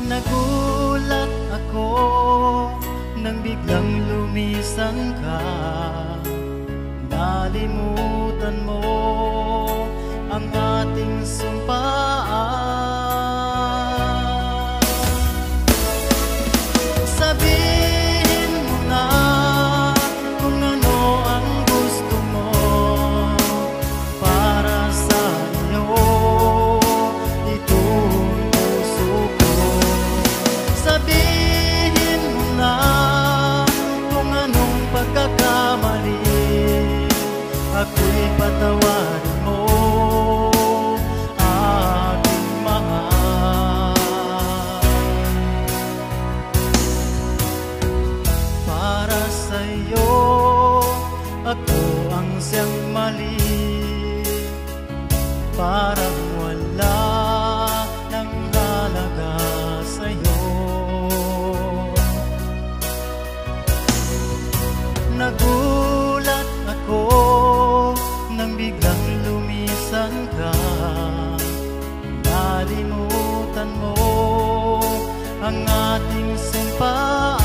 Nagulat ako nang biglang lumisan ka. Nalimutan mo ang ating sumpaan. Sabihin mo na kung ano ang gusto mo para sa iyo. Itong puso ko. Sabihin mo na kung anong pagkakamali ako'y patawarin mo, aking mahal. Para sa'yo, ako ang siyang mali. Parang wala ng halaga sa'yo. Nagulat ako nang biglang lumisan ka. Nalimutan mo ang ating sumpaan.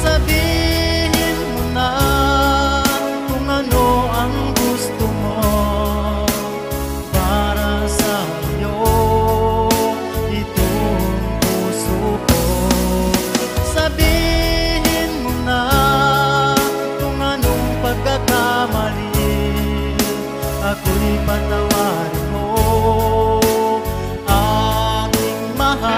Sabihin mo na kung ano ang gusto mo para sa iyo. Itong puso ko. Sabihin mo na kung anong pagkakamali ako'y patawarin mo, aking mahal.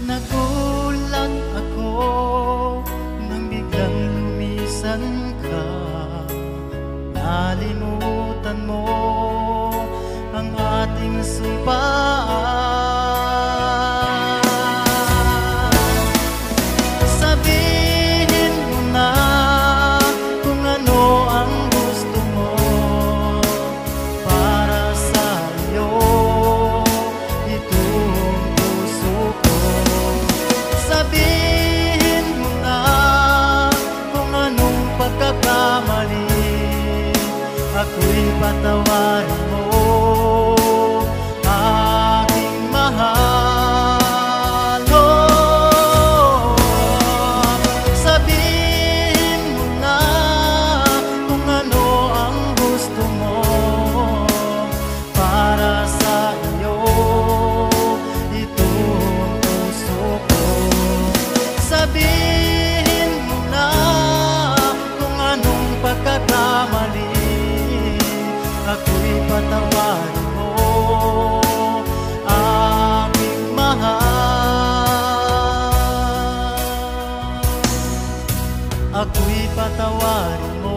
Nagulat ako nang biglang lumisan ka. Nalimutan mo ang ating sumpaan. Sabihin mo na kung ano ang gusto mo para sa iyo. Itong puso ko. Sabihin mo na kung anong pagkakamali ako'y patawarin mo, aking mahal. Oh, sabihin mo na kung ano ang gusto mo para sa iyo. Itong puso ko. Sabihin mo na kung anong pagkakamali ako'y patawarin mo, aking mahal. Ako'y patawarin mo.